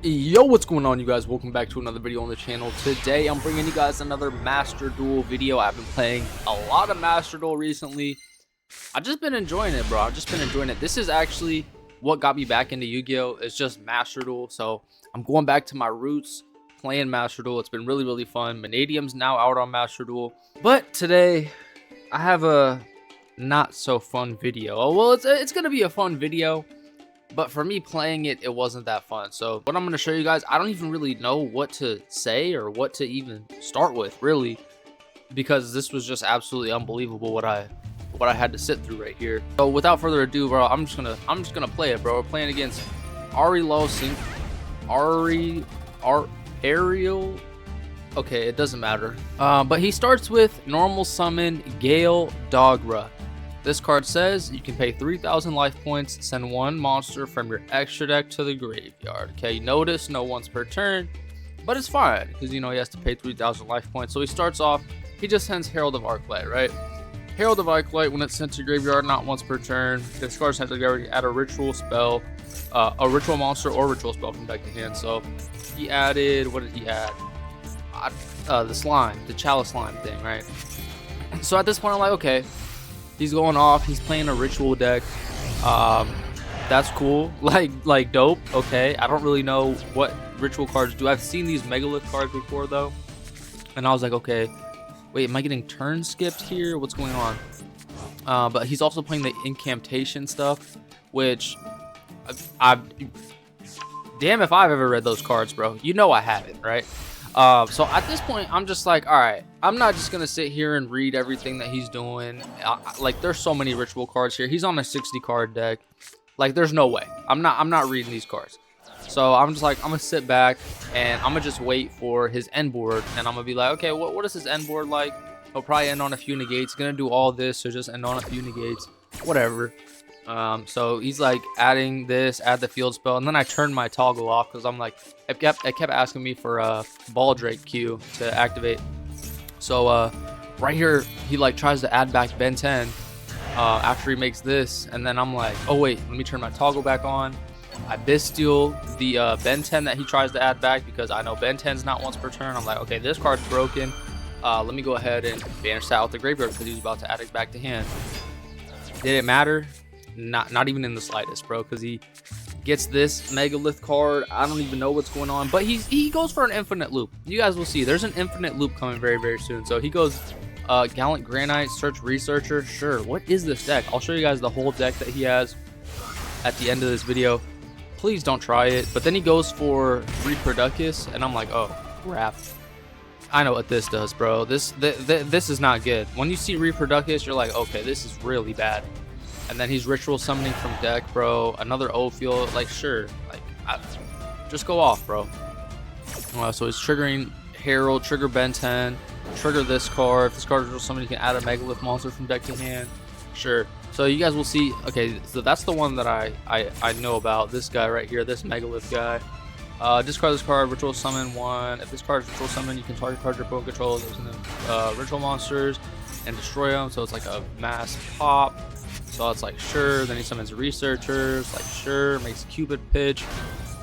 Yo, what's going on, you guys? Welcome back to another video on the channel. Today I'm bringing you guys another Master Duel video. I've been playing a lot of Master Duel recently. I've just been enjoying it, bro. I've just been enjoying it. This is actually what got me back into Yu-Gi-Oh! It's just Master Duel. So I'm going back to my roots, playing Master Duel. It's been really fun. Vanadium's now out on Master Duel. But today I have a not so fun video. Oh, well, it's gonna be a fun video. But for me playing it, it wasn't that fun. So what I'm going to show you guys, I don't even really know what to say or what to even start with, really, because this was just absolutely unbelievable what I had to sit through right here. So without further ado, bro, I'm just gonna play it, bro. We're playing against Ariel. Okay, it doesn't matter. But he starts with normal summon Gale Dogra. This card says you can pay 3,000 life points, send one monster from your extra deck to the graveyard. Okay, notice no once per turn, but it's fine because you know he has to pay 3,000 life points. So he starts off, he just sends Herald of Arclight, right? Herald of Arclight, when it's sent to graveyard, not once per turn. This card sent to graveyard, add a ritual spell, a ritual monster or ritual spell from deck to hand. So he added, what did he add? The slime, the chalice slime thing, right? So at this point, I'm like, okay. He's going off. He's playing a ritual deck. That's cool. Like dope. Okay. I don't really know what ritual cards do. I've seen these megalith cards before though, and I was like, okay, wait, am I getting turn skipped here? What's going on? But he's also playing the incantation stuff, which damn if I've ever read those cards, bro. You know I haven't, right? So at this point, I'm just like, all right, I'm not just gonna sit here and read everything that he's doing. Like, there's so many ritual cards here. He's on a 60 card deck. Like, there's no way. I'm not reading these cards. So I'm just like, I'm gonna sit back and I'm gonna just wait for his end board, and I'm gonna be like, okay, what is his end board like? He'll probably end on a few negates. He's gonna do all this, so just end on a few negates, whatever. So he's like adding this, add the field spell, and then I turned my toggle off because I'm like, it kept asking me for a Ball Drake Q to activate. So right here, he like tries to add back Ben 10 after he makes this, and then I'm like, oh wait, let me turn my toggle back on. I Bestial the Ben 10 that he tries to add back because I know Ben 10's not once per turn. I'm like, okay, this card's broken. Let me go ahead and banish that out the graveyard because he was about to add it back to hand. Did it matter? Not even in the slightest, bro, because he gets this megalith card. I don't even know what's going on, but he goes for an infinite loop. You guys will see there's an infinite loop coming very soon. So he goes Gallant Granite, Search Researcher. Sure, what is this deck? I'll show you guys the whole deck that he has at the end of this video. Please don't try it. But then he goes for Reproducus, and I'm like, oh crap, I know what this does, bro. This is not good. When you see Reproducus, you're like, okay, this is really bad. And then he's ritual summoning from deck, bro. Another Ophiel, like, sure, like, just go off, bro. So he's triggering Herald, trigger Ben 10, trigger this card. If this card is ritual summoning, you can add a megalith monster from deck to hand. Sure. So you guys will see. Okay, so that's the one that I know about. This guy right here, this megalith guy. Discard this card, ritual summon one. If this card is ritual summon, you can target card your opponent controls ritual monsters and destroy them. So it's like a mass pop. So it's like, sure. Then he summons researchers, like, sure. Makes Cupid pitch.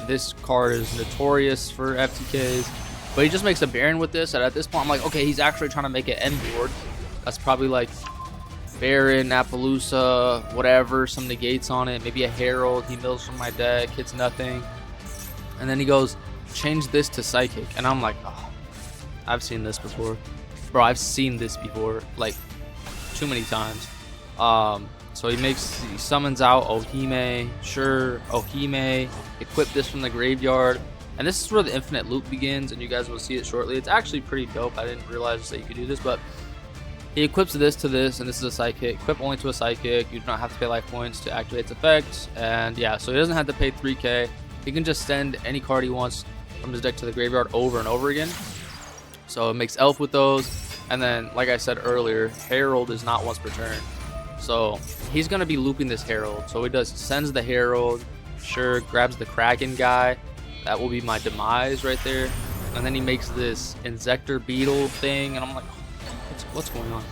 This card is notorious for FTKs, but he just makes a Baron with this. And at this point, I'm like, okay, he's actually trying to make an end board. That's probably like Baron, Appaloosa, whatever, some negates on it, maybe a Herald. He mills from my deck, hits nothing, and then he goes, change this to Psychic, and I'm like, oh, I've seen this before, bro. I've seen this before, like, too many times. So he summons out Ohime, sure, Ohime, equip this from the graveyard, and this is where the infinite loop begins, and you guys will see it shortly. It's actually pretty dope. I didn't realize that you could do this, but he equips this to this, and this is a Psychic. Equip only to a Psychic. You do not have to pay life points to activate its effect, and yeah, so he doesn't have to pay 3k. He can just send any card he wants from his deck to the graveyard over and over again. So it makes Elf with those, and then, like I said earlier, Herald is not once per turn. So he's going to be looping this Herald. So he sends the Herald, sure, grabs the Kraken guy. That will be my demise right there. And then he makes this Insector Beetle thing, and I'm like, what's going on?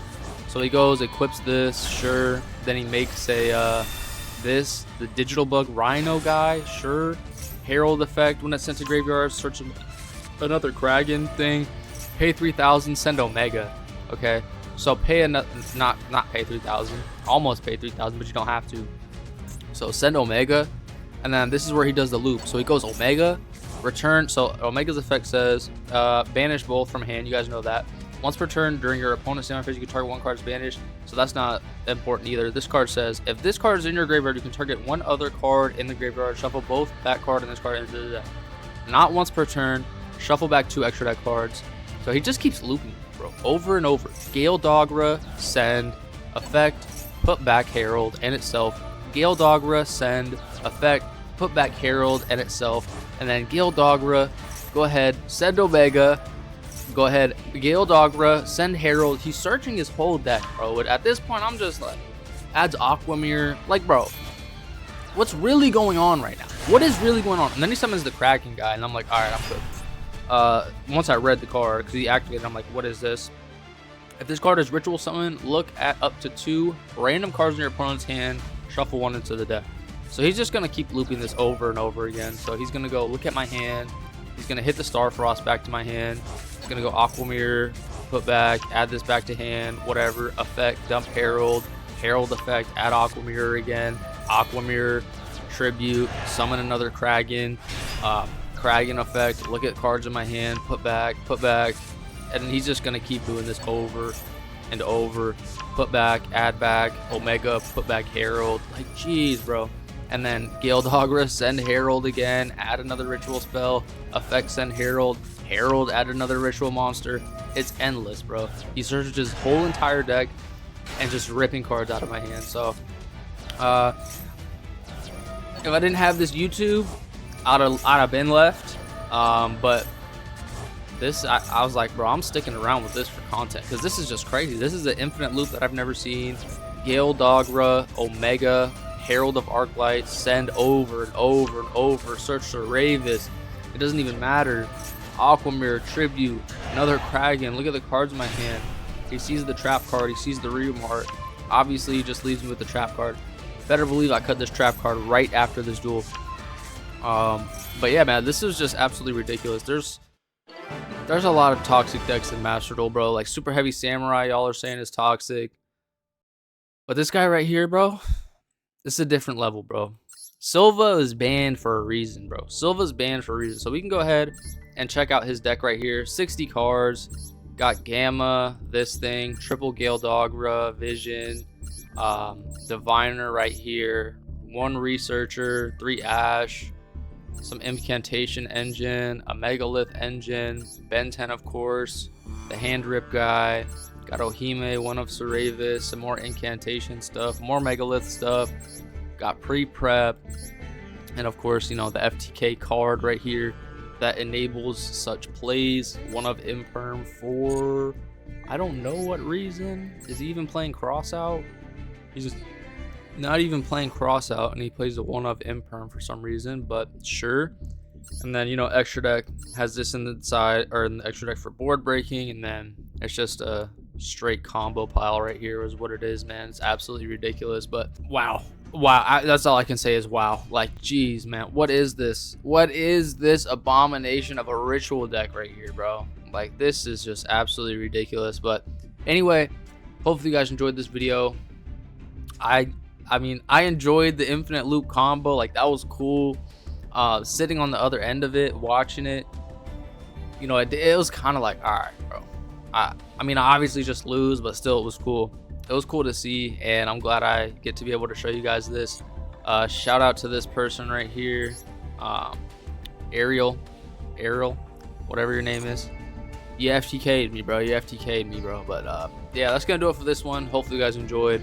So he goes, equips this, sure. Then he makes a the Digital Bug Rhino guy, sure. Herald effect, when it's sent to graveyard, search another Kraken thing. Pay 3,000, send Omega. Okay, so pay another, not pay 3,000, almost pay 3,000, but you don't have to. So send Omega, and then this is where he does the loop. So he goes Omega, return. So Omega's effect says banish both from hand. You guys know that. Once per turn during your opponent's standby phase, you can target one card's banished. So that's not important either. This card says if this card is in your graveyard, you can target one other card in the graveyard. Shuffle both that card and this card into the deck. Not once per turn. Shuffle back 2 extra deck cards. So he just keeps looping, bro, over and over. Gale Dogra, send, effect, put back Herald and itself. Gale Dogra, send, effect, put back Herald and itself. And then Gale Dogra, go ahead, send Omega. Go ahead, Gale Dogra, send Herald. He's searching his whole deck, bro. But at this point, I'm just like, adds Aquamir. Like, bro, what's really going on right now? What is really going on? And then he summons the Kraken guy, and I'm like, all right, I'm good. Once I read the card, because he activated, I'm like, what is this? If this card is ritual summon, look at up to 2 random cards in your opponent's hand, shuffle 1 into the deck. So he's just going to keep looping this over and over again. So he's going to go look at my hand. He's going to hit the Starfrost back to my hand. He's going to go Aquamir, put back, add this back to hand, whatever, effect, dump Herald, Herald effect, add Aquamir again, Aquamir, tribute, summon another Kraken, Kraken effect, look at cards in my hand, put back, and he's just going to keep doing this over and over, put back, add back, Omega, put back Herald, like, jeez, bro. And then Gale Dogra, send Herald again, add another ritual spell, effect, send Herald, Herald, add another ritual monster. It's endless, bro. He searches his whole entire deck and just ripping cards out of my hand. So if I didn't have this YouTube, I'd have been left. But this, I was like, bro, I'm sticking around with this for content, because this is just crazy. This is an infinite loop that I've never seen. Gale Dogra, Omega, Herald of Arclight, send over and over and over, search for Ravis, it doesn't even matter. Aquamir, tribute, another Kraken, look at the cards in my hand. He sees the trap card, he sees the Remark, obviously he just leaves me with the trap card. Better believe I cut this trap card right after this duel. But yeah, man, this is just absolutely ridiculous. There's a lot of toxic decks in Master Duel, bro. Like Super Heavy Samurai, y'all are saying is toxic, but this guy right here, bro, this is a different level, bro. Silva is banned for a reason, bro. Silva's banned for a reason. So we can go ahead and check out his deck right here. 60 cards. Got Gamma, this thing, triple Gale Dogra, Vision, Diviner right here, 1 Researcher, 3 Ash, some Incantation Engine, a Megalith Engine, Ben 10, of course, the Hand Rip guy, got Ohime, 1 of Saravis, some more Incantation stuff, more Megalith stuff, got Pre-Prep, and of course, you know, the FTK card right here that enables such plays. 1 of Imperm for, I don't know what reason. Is he even playing Crossout? He's just not even playing Crossout, and he plays the 1 of Imperm for some reason, but sure. And then, you know, extra deck has this in the side, or in the extra deck for board breaking, and then it's just a straight combo pile right here is what it is, man. It's absolutely ridiculous, but wow. That's all I can say is wow. Like, geez, man, what is this? What is this abomination of a ritual deck right here, bro? Like, this is just absolutely ridiculous. But anyway, hopefully you guys enjoyed this video. I mean, I enjoyed the infinite loop combo. Like, that was cool. Sitting on the other end of it, watching it, you know, it was kind of like, all right, bro. I mean, I obviously just lose, but still, it was cool. It was cool to see, and I'm glad I get to be able to show you guys this. Shout out to this person right here, Ariel, whatever your name is. You FTK'd me, bro. But yeah, that's gonna do it for this one. Hopefully you guys enjoyed.